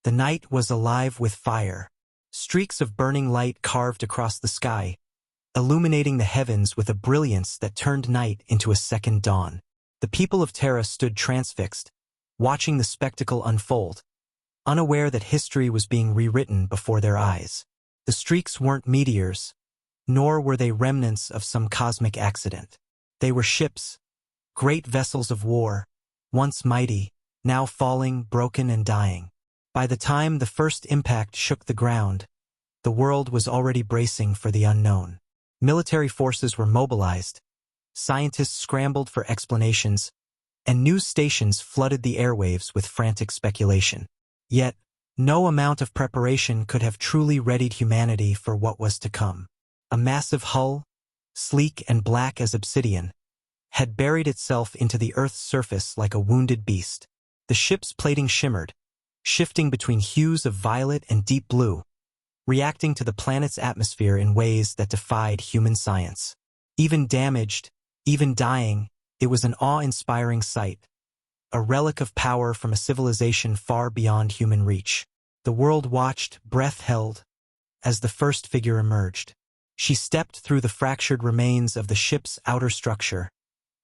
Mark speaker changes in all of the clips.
Speaker 1: The night was alive with fire. Streaks of burning light carved across the sky, illuminating the heavens with a brilliance that turned night into a second dawn. The people of Terra stood transfixed, watching the spectacle unfold, unaware that history was being rewritten before their eyes. The streaks weren't meteors, nor were they remnants of some cosmic accident. They were ships, great vessels of war, once mighty, now falling, broken and dying. By the time the first impact shook the ground, the world was already bracing for the unknown. Military forces were mobilized, scientists scrambled for explanations, and news stations flooded the airwaves with frantic speculation. Yet, no amount of preparation could have truly readied humanity for what was to come. A massive hull, sleek and black as obsidian, had buried itself into the Earth's surface like a wounded beast. The ship's plating shimmered, shifting between hues of violet and deep blue, reacting to the planet's atmosphere in ways that defied human science. Even damaged, even dying, it was an awe-inspiring sight, a relic of power from a civilization far beyond human reach. The world watched, breath held, as the first figure emerged. She stepped through the fractured remains of the ship's outer structure,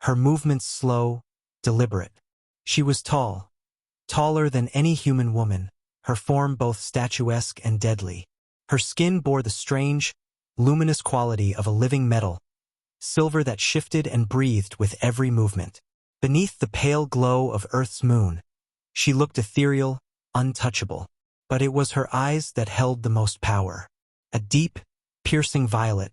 Speaker 1: her movements slow, deliberate. She was tall, taller than any human woman, her form both statuesque and deadly. Her skin bore the strange, luminous quality of a living metal, silver that shifted and breathed with every movement. Beneath the pale glow of Earth's moon, she looked ethereal, untouchable. But it was her eyes that held the most power. A deep, piercing violet,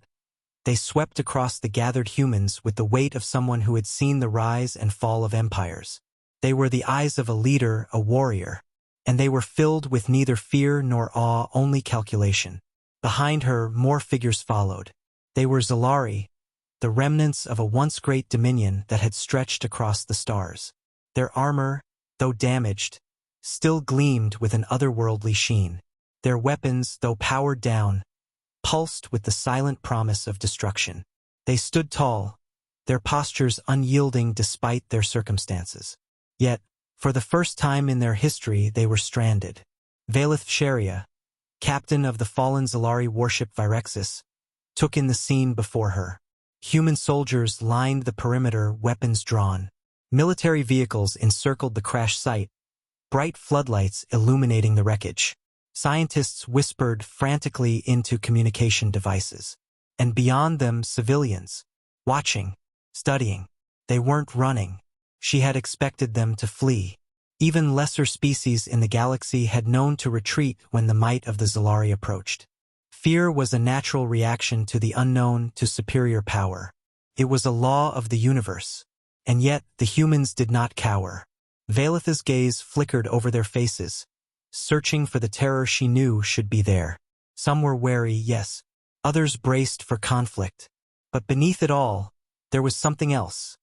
Speaker 1: they swept across the gathered humans with the weight of someone who had seen the rise and fall of empires. They were the eyes of a leader, a warrior, and they were filled with neither fear nor awe, only calculation. Behind her, more figures followed. They were Zalari, the remnants of a once great dominion that had stretched across the stars. Their armor, though damaged, still gleamed with an otherworldly sheen. Their weapons, though powered down, pulsed with the silent promise of destruction. They stood tall, their postures unyielding despite their circumstances. Yet, for the first time in their history, they were stranded. Vaelith Sharia, captain of the fallen Zalari warship Virexis, took in the scene before her. Human soldiers lined the perimeter, weapons drawn. Military vehicles encircled the crash site, bright floodlights illuminating the wreckage. Scientists whispered frantically into communication devices. And beyond them, civilians, watching, studying. They weren't running. She had expected them to flee. Even lesser species in the galaxy had known to retreat when the might of the Zalari approached. Fear was a natural reaction to the unknown, to superior power. It was a law of the universe. And yet, the humans did not cower. Vaelith's gaze flickered over their faces, searching for the terror she knew should be there. Some were wary, yes. Others braced for conflict. But beneath it all, there was something else.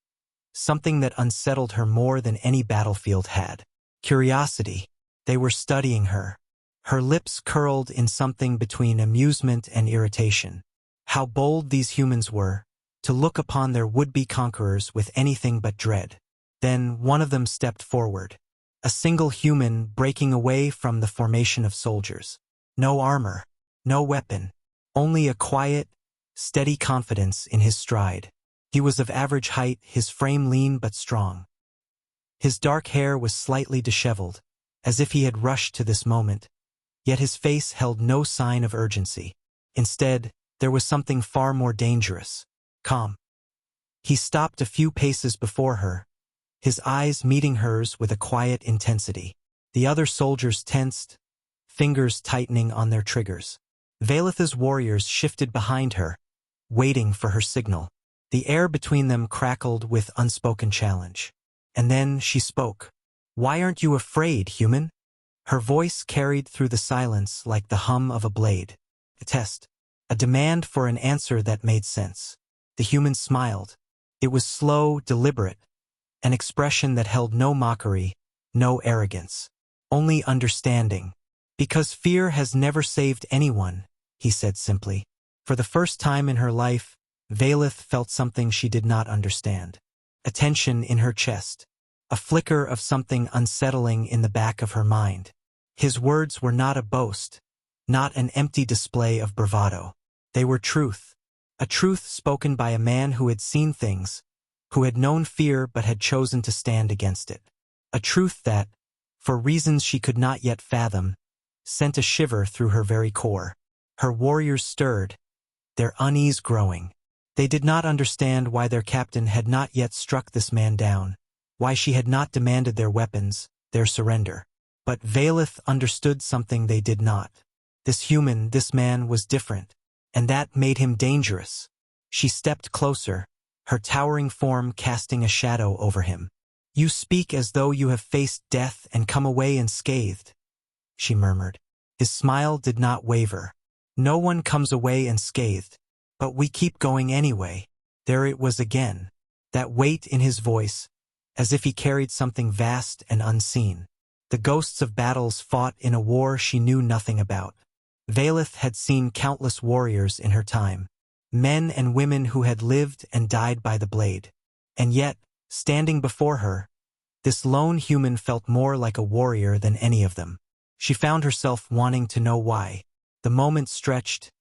Speaker 1: Something that unsettled her more than any battlefield had. Curiosity. They were studying her. Her lips curled in something between amusement and irritation. How bold these humans were, to look upon their would-be conquerors with anything but dread. Then one of them stepped forward. A single human breaking away from the formation of soldiers. No armor, no weapon, only a quiet, steady confidence in his stride. He was of average height, his frame lean but strong. His dark hair was slightly disheveled, as if he had rushed to this moment, yet his face held no sign of urgency. Instead, there was something far more dangerous. Calm. He stopped a few paces before her, his eyes meeting hers with a quiet intensity. The other soldiers tensed, fingers tightening on their triggers. Vaelith's warriors shifted behind her, waiting for her signal. The air between them crackled with unspoken challenge. And then she spoke. "Why aren't you afraid, human?" Her voice carried through the silence like the hum of a blade. A test. A demand for an answer that made sense. The human smiled. It was slow, deliberate. An expression that held no mockery, no arrogance. Only understanding. "Because fear has never saved anyone," he said simply. For the first time in her life, Vaelith felt something she did not understand. A tension in her chest. A flicker of something unsettling in the back of her mind. His words were not a boast, not an empty display of bravado. They were truth. A truth spoken by a man who had seen things, who had known fear but had chosen to stand against it. A truth that, for reasons she could not yet fathom, sent a shiver through her very core. Her warriors stirred, their unease growing. They did not understand why their captain had not yet struck this man down, why she had not demanded their weapons, their surrender. But Vaelith understood something they did not. This man was different, and that made him dangerous. She stepped closer, her towering form casting a shadow over him. "You speak as though you have faced death and come away unscathed," she murmured. His smile did not waver. "No one comes away unscathed, but we keep going anyway." There it was again, that weight in his voice, as if he carried something vast and unseen. The ghosts of battles fought in a war she knew nothing about. Vaelith had seen countless warriors in her time, men and women who had lived and died by the blade. And yet, standing before her, this lone human felt more like a warrior than any of them. She found herself wanting to know why. The moment stretched,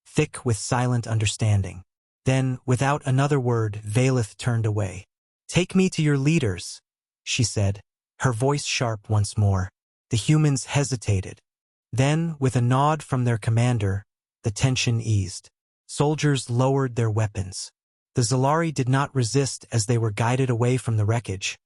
Speaker 1: thick with silent understanding. Then, without another word, Vaelith turned away. "Take me to your leaders," she said, her voice sharp once more. The humans hesitated. Then, with a nod from their commander, the tension eased. Soldiers lowered their weapons. The Zalari did not resist as they were guided away from the wreckage,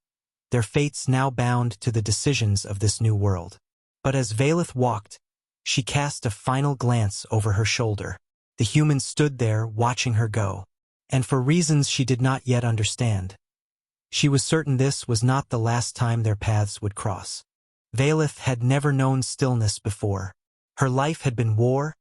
Speaker 1: their fates now bound to the decisions of this new world. But as Vaelith walked, she cast a final glance over her shoulder. The humans stood there watching her go, and for reasons she did not yet understand. She was certain this was not the last time their paths would cross. Vaelith had never known stillness before. Her life had been war,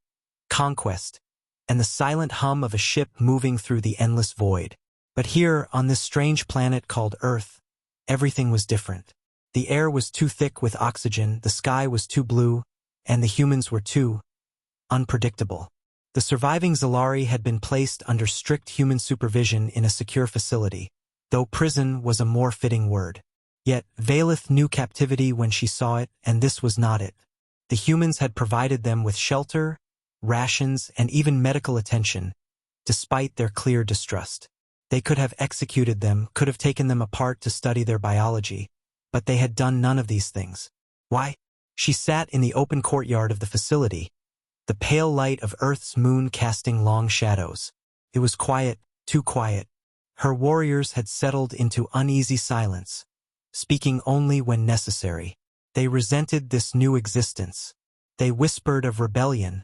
Speaker 1: conquest, and the silent hum of a ship moving through the endless void. But here, on this strange planet called Earth, everything was different. The air was too thick with oxygen, the sky was too blue, and the humans were too unpredictable. The surviving Zalari had been placed under strict human supervision in a secure facility, though prison was a more fitting word. Yet Vaelith knew captivity when she saw it, and this was not it. The humans had provided them with shelter, rations, and even medical attention, despite their clear distrust. They could have executed them, could have taken them apart to study their biology, but they had done none of these things. Why? She sat in the open courtyard of the facility, the pale light of Earth's moon casting long shadows. It was quiet, too quiet. Her warriors had settled into uneasy silence, speaking only when necessary. They resented this new existence. They whispered of rebellion,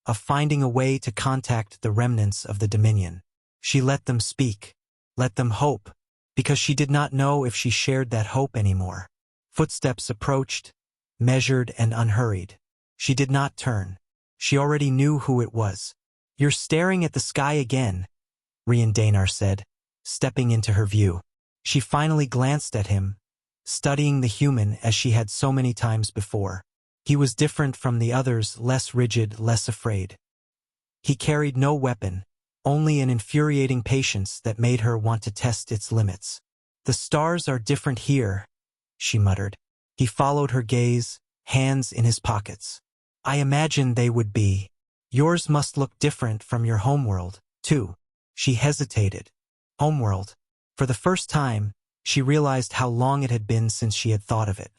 Speaker 1: of finding a way to contact the remnants of the Dominion. She let them speak, let them hope, because she did not know if she shared that hope anymore. Footsteps approached, measured and unhurried. She did not turn. She already knew who it was. "You're staring at the sky again," Rian said, stepping into her view. She finally glanced at him, studying the human as she had so many times before. He was different from the others, less rigid, less afraid. He carried no weapon, only an infuriating patience that made her want to test its limits. "The stars are different here," she muttered. He followed her gaze, hands in his pockets. "I imagine they would be. Yours must look different from your homeworld, too." She hesitated. Homeworld. For the first time, she realized how long it had been since she had thought of it.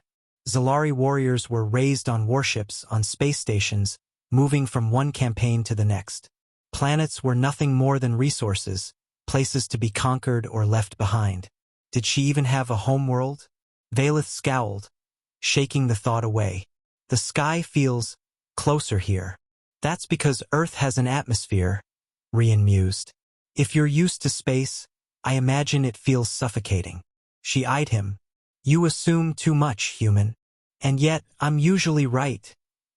Speaker 1: Zalari warriors were raised on warships, on space stations, moving from one campaign to the next. Planets were nothing more than resources, places to be conquered or left behind. Did she even have a homeworld? Vaelith scowled, shaking the thought away. "The sky feels closer here." "That's because Earth has an atmosphere," Rian mused. "If you're used to space, I imagine it feels suffocating." She eyed him. "You assume too much, human." "And yet, I'm usually right,"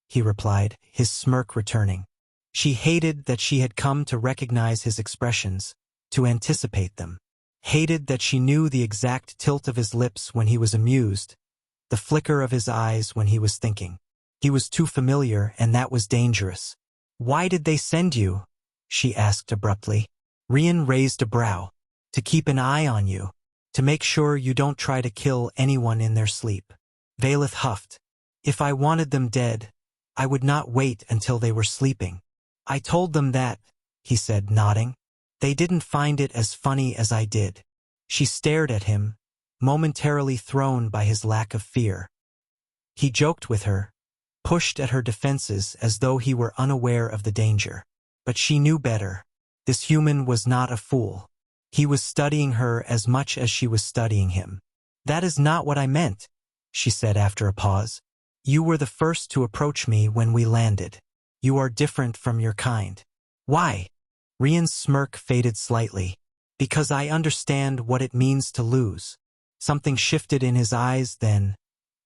Speaker 1: he replied, his smirk returning. She hated that she had come to recognize his expressions, to anticipate them. Hated that she knew the exact tilt of his lips when he was amused, the flicker of his eyes when he was thinking. He was too familiar, and that was dangerous. "Why did they send you?" she asked abruptly. Rian raised a brow. "To keep an eye on you. To make sure you don't try to kill anyone in their sleep." Vaelith huffed. If I wanted them dead, I would not wait until they were sleeping. I told them that, he said, nodding. They didn't find it as funny as I did. She stared at him, momentarily thrown by his lack of fear. He joked with her, pushed at her defenses as though he were unaware of the danger. But she knew better. This human was not a fool. He was studying her as much as she was studying him. That is not what I meant, she said after a pause. You were the first to approach me when we landed. You are different from your kind. Why? Rian's smirk faded slightly. Because I understand what it means to lose. Something shifted in his eyes then.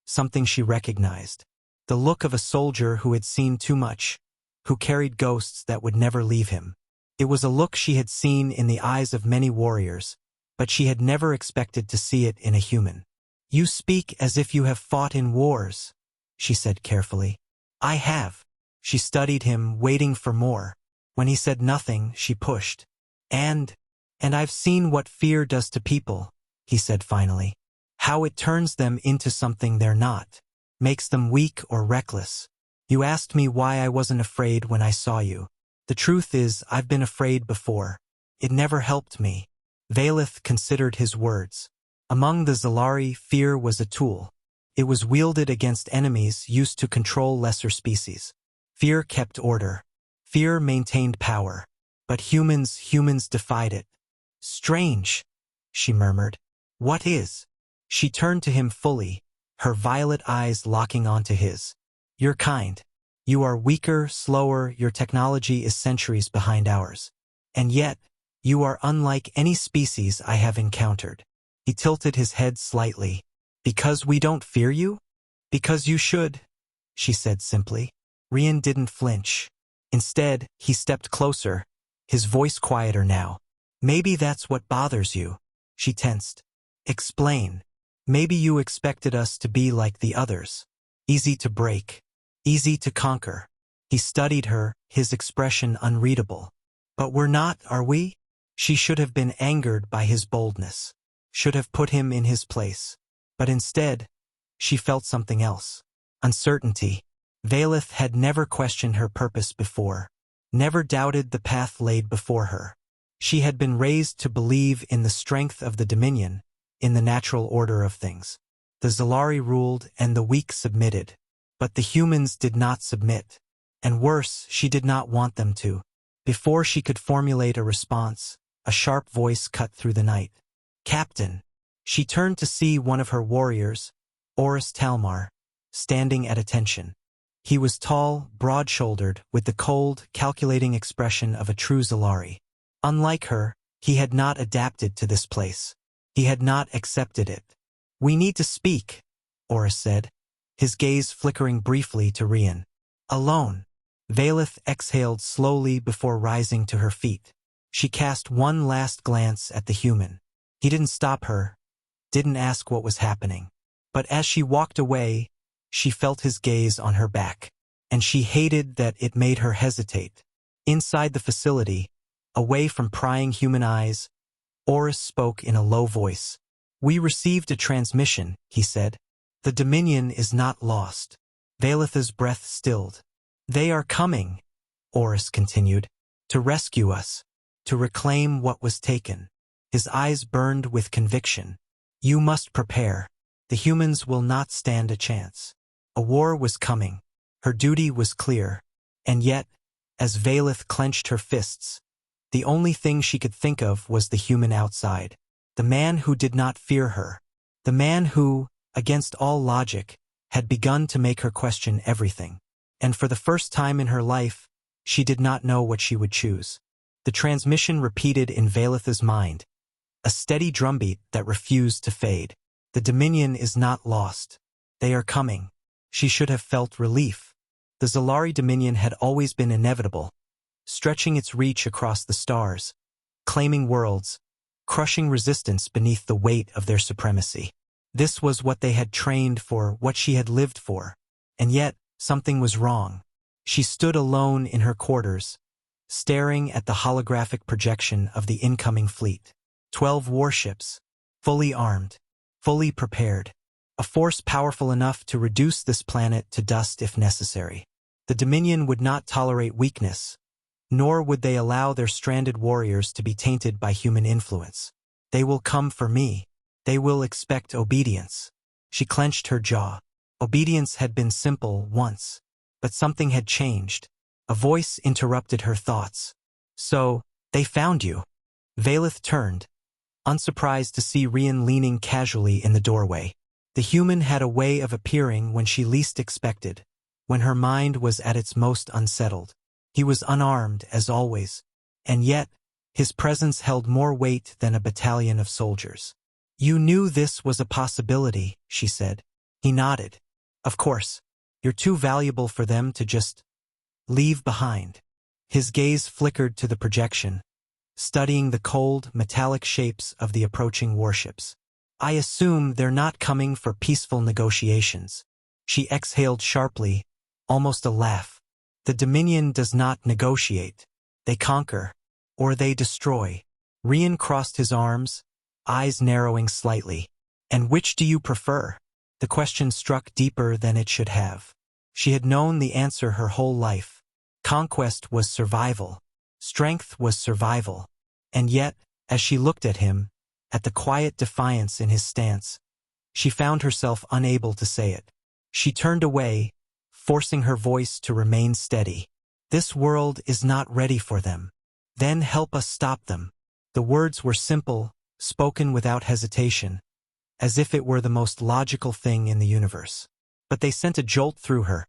Speaker 1: Something she recognized. The look of a soldier who had seen too much, who carried ghosts that would never leave him. It was a look she had seen in the eyes of many warriors, but she had never expected to see it in a human. You speak as if you have fought in wars, she said carefully. I have. She studied him, waiting for more. When he said nothing, she pushed. And I've seen what fear does to people, he said finally. How it turns them into something they're not. Makes them weak or reckless. You asked me why I wasn't afraid when I saw you. The truth is, I've been afraid before. It never helped me. Vaelith considered his words. Among the Zalari, fear was a tool. It was wielded against enemies used to control lesser species. Fear kept order. Fear maintained power. But humans defied it. Strange, she murmured. What is? She turned to him fully, her violet eyes locking onto his. You're kind. You are weaker, slower, your technology is centuries behind ours. And yet, you are unlike any species I have encountered. He tilted his head slightly. Because we don't fear you? Because you should, she said simply. Rian didn't flinch. Instead, he stepped closer, his voice quieter now. Maybe that's what bothers you. She tensed. Explain. Maybe you expected us to be like the others. Easy to break. Easy to conquer. He studied her, his expression unreadable. But we're not, are we? She should have been angered by his boldness. Should have put him in his place. But instead, she felt something else. Uncertainty. Vaelith had never questioned her purpose before. Never doubted the path laid before her. She had been raised to believe in the strength of the Dominion, in the natural order of things. The Zalari ruled and the weak submitted. But the humans did not submit. And worse, she did not want them to. Before she could formulate a response, a sharp voice cut through the night. Captain. She turned to see one of her warriors, Oris Talmar, standing at attention. He was tall, broad-shouldered, with the cold, calculating expression of a true Zalari. Unlike her, he had not adapted to this place. He had not accepted it. We need to speak, Oris said, his gaze flickering briefly to Rian. Alone. Vaelith exhaled slowly before rising to her feet. She cast one last glance at the human. He didn't stop her, didn't ask what was happening. But as she walked away, she felt his gaze on her back, and she hated that it made her hesitate. Inside the facility, away from prying human eyes, Oris spoke in a low voice. We received a transmission, he said. The Dominion is not lost. Vaelith's breath stilled. They are coming, Oris continued, to rescue us, to reclaim what was taken. His eyes burned with conviction. You must prepare. The humans will not stand a chance. A war was coming. Her duty was clear. And yet, as Vaelith clenched her fists, the only thing she could think of was the human outside. The man who did not fear her. The man who, against all logic, had begun to make her question everything. And for the first time in her life, she did not know what she would choose. The transmission repeated in Vaelith's mind, a steady drumbeat that refused to fade. The Dominion is not lost. They are coming. She should have felt relief. The Zalari Dominion had always been inevitable, stretching its reach across the stars, claiming worlds, crushing resistance beneath the weight of their supremacy. This was what they had trained for, what she had lived for. And yet, something was wrong. She stood alone in her quarters, staring at the holographic projection of the incoming fleet. 12 warships, fully armed, fully prepared. a force powerful enough to reduce this planet to dust if necessary. The Dominion would not tolerate weakness, nor would they allow their stranded warriors to be tainted by human influence. They will come for me. They will expect obedience. She clenched her jaw. Obedience had been simple once, but something had changed. A voice interrupted her thoughts. So, they found you. Vaelith turned, unsurprised to see Rian leaning casually in the doorway. The human had a way of appearing when she least expected, when her mind was at its most unsettled. He was unarmed, as always, and yet, his presence held more weight than a battalion of soldiers. You knew this was a possibility, she said. He nodded. Of course. You're too valuable for them to just leave behind. His gaze flickered to the projection, studying the cold, metallic shapes of the approaching warships. I assume they're not coming for peaceful negotiations. She exhaled sharply, almost a laugh. The Dominion does not negotiate. They conquer, or they destroy. Rian crossed his arms, eyes narrowing slightly. And which do you prefer? The question struck deeper than it should have. She had known the answer her whole life. Conquest was survival. Strength was survival. And yet, as she looked at him, at the quiet defiance in his stance, she found herself unable to say it. She turned away, forcing her voice to remain steady. This world is not ready for them. Then help us stop them. The words were simple, spoken without hesitation, as if it were the most logical thing in the universe. But they sent a jolt through her,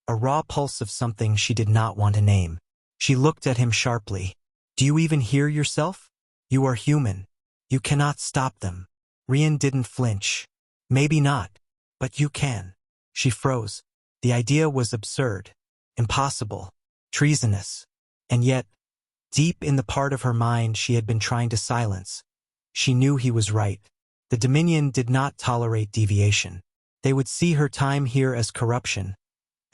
Speaker 1: a raw pulse of something she did not want to name. She looked at him sharply. Do you even hear yourself? You are human. You cannot stop them. Rian didn't flinch. Maybe not, but you can. She froze. The idea was absurd, impossible, treasonous. And yet, deep in the part of her mind she had been trying to silence, she knew he was right. The Dominion did not tolerate deviation. They would see her time here as corruption,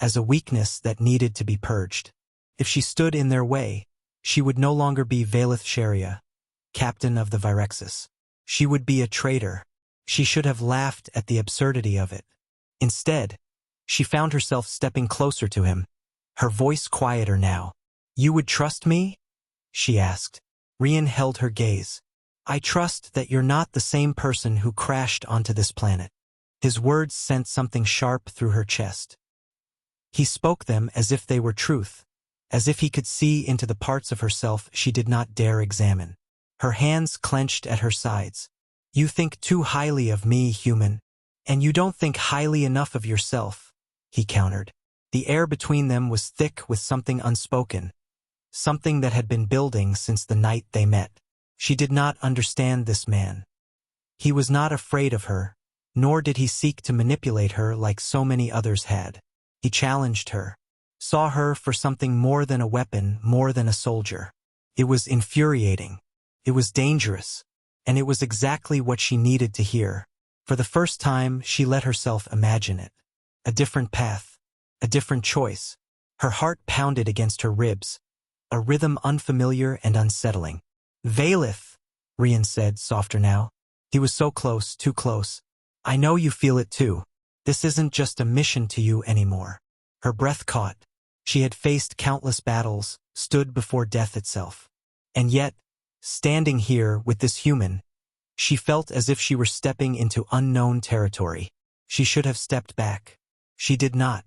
Speaker 1: as a weakness that needed to be purged. If she stood in their way, she would no longer be Vaelith Sharia, captain of the Virexis. She would be a traitor. She should have laughed at the absurdity of it. Instead, she found herself stepping closer to him, her voice quieter now. You would trust me? She asked. Rian held her gaze. I trust that you're not the same person who crashed onto this planet. His words sent something sharp through her chest. He spoke them as if they were truth, as if he could see into the parts of herself she did not dare examine. Her hands clenched at her sides. You think too highly of me, human, and you don't think highly enough of yourself, he countered. The air between them was thick with something unspoken, something that had been building since the night they met. She did not understand this man. He was not afraid of her, nor did he seek to manipulate her like so many others had. He challenged her, saw her for something more than a weapon, more than a soldier. It was infuriating. It was dangerous. And it was exactly what she needed to hear. For the first time, she let herself imagine it. A different path. A different choice. Her heart pounded against her ribs, a rhythm unfamiliar and unsettling. Vaelith, Rian said, softer now. He was so close, too close. I know you feel it too. This isn't just a mission to you anymore. Her breath caught. She had faced countless battles, stood before death itself. And yet, standing here with this human, she felt as if she were stepping into unknown territory. She should have stepped back. She did not.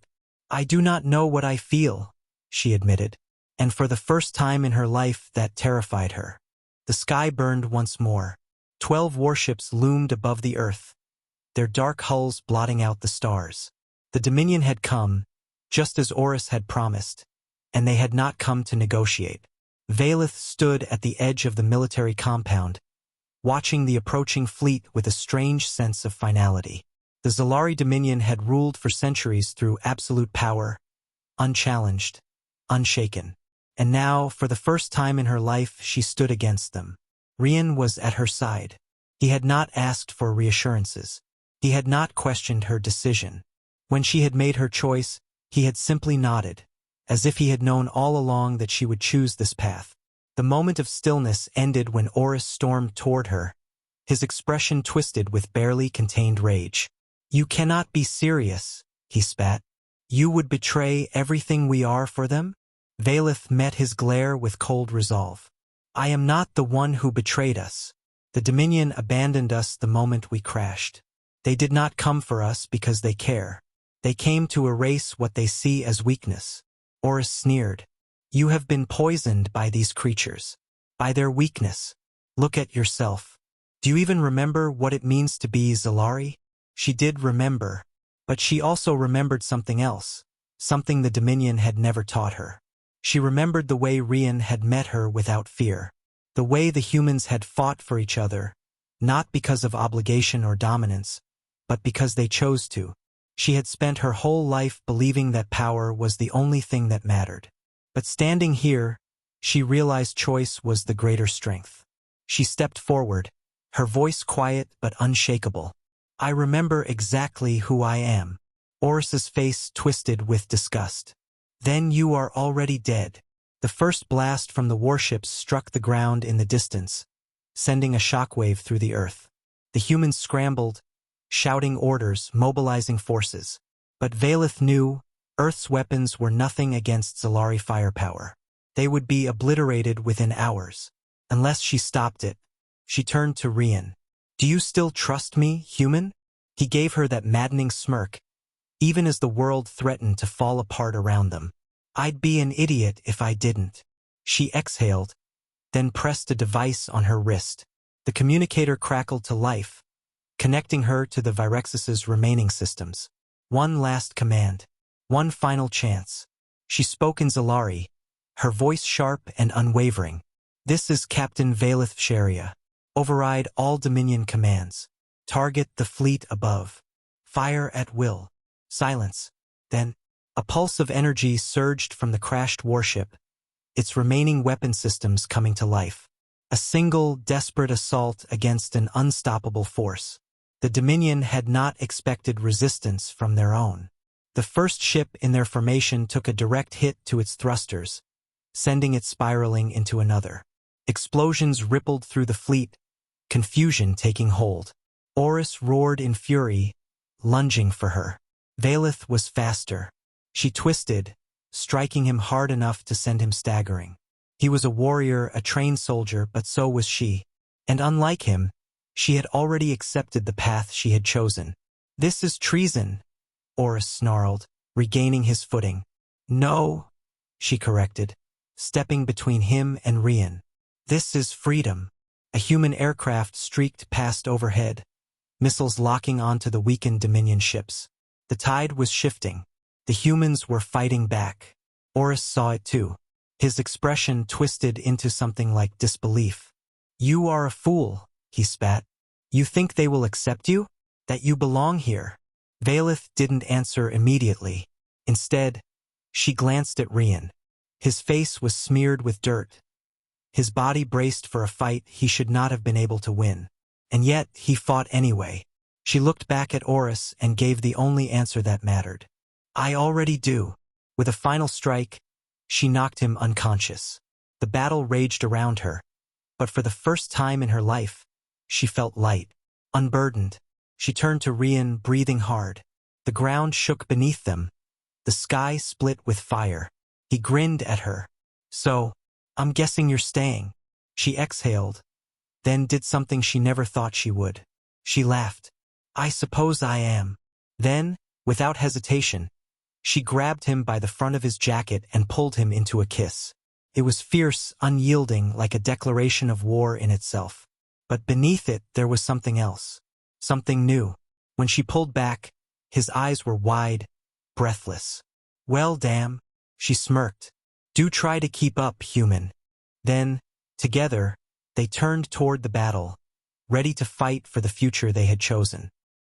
Speaker 1: I do not know what I feel, she admitted. And for the first time in her life that terrified her. The sky burned once more. 12 warships loomed above the earth, their dark hulls blotting out the stars. The Dominion had come, just as Horus had promised, and they had not come to negotiate. Vaelith stood at the edge of the military compound, watching the approaching fleet with a strange sense of finality. The Zalari Dominion had ruled for centuries through absolute power, unchallenged, unshaken. And now, for the first time in her life, she stood against them. Rian was at her side. He had not asked for reassurances. He had not questioned her decision. When she had made her choice, he had simply nodded, as if he had known all along that she would choose this path. The moment of stillness ended when Horus stormed toward her, his expression twisted with barely contained rage. You cannot be serious, he spat. You would betray everything we are for them? Vaelith met his glare with cold resolve. I am not the one who betrayed us. The Dominion abandoned us the moment we crashed. They did not come for us because they care. They came to erase what they see as weakness. Oris sneered. You have been poisoned by these creatures. By their weakness. Look at yourself. Do you even remember what it means to be Zalari? She did remember, but she also remembered something else, something the Dominion had never taught her. She remembered the way Rian had met her without fear, the way the humans had fought for each other, not because of obligation or dominance, but because they chose to. She had spent her whole life believing that power was the only thing that mattered. But standing here, she realized choice was the greater strength. She stepped forward, her voice quiet but unshakable. I remember exactly who I am. Oris's face twisted with disgust. Then you are already dead. The first blast from the warships struck the ground in the distance, sending a shockwave through the earth. The humans scrambled, shouting orders, mobilizing forces. But Vaelith knew Earth's weapons were nothing against Zalari firepower. They would be obliterated within hours. Unless she stopped it. She turned to Rian. Do you still trust me, human? He gave her that maddening smirk, even as the world threatened to fall apart around them. I'd be an idiot if I didn't. She exhaled, then pressed a device on her wrist. The communicator crackled to life, connecting her to the Virexis's remaining systems. One last command. One final chance. She spoke in Zalari, her voice sharp and unwavering. This is Captain Vaelith Sharia. Override all Dominion commands. Target the fleet above. Fire at will. Silence. Then, a pulse of energy surged from the crashed warship, its remaining weapon systems coming to life. A single, desperate assault against an unstoppable force. The Dominion had not expected resistance from their own. The first ship in their formation took a direct hit to its thrusters, sending it spiraling into another. Explosions rippled through the fleet, confusion taking hold. Oris roared in fury, lunging for her. Vaelith was faster. She twisted, striking him hard enough to send him staggering. He was a warrior, a trained soldier, but so was she. And unlike him, she had already accepted the path she had chosen. This is treason, Oris snarled, regaining his footing. No, she corrected, stepping between him and Rian. This is freedom. A human aircraft streaked past overhead, missiles locking onto the weakened Dominion ships. The tide was shifting. The humans were fighting back. Oris saw it too. His expression twisted into something like disbelief. You are a fool, he spat. You think they will accept you? That you belong here? Vaelith didn't answer immediately. Instead, she glanced at Rian. His face was smeared with dirt. His body braced for a fight he should not have been able to win. And yet, he fought anyway. She looked back at Oris and gave the only answer that mattered. I already do. With a final strike, she knocked him unconscious. The battle raged around her, but for the first time in her life, she felt light, unburdened. She turned to Rian, breathing hard. The ground shook beneath them. The sky split with fire. He grinned at her. So, I'm guessing you're staying. She exhaled, then did something she never thought she would. She laughed. I suppose I am. Then, without hesitation, she grabbed him by the front of his jacket and pulled him into a kiss. It was fierce, unyielding, like a declaration of war in itself. But beneath it there was something else. Something new. When she pulled back, his eyes were wide, breathless. Well, damn, she smirked. Do try to keep up, human. Then, together, they turned toward the battle, ready to fight for the future they had chosen.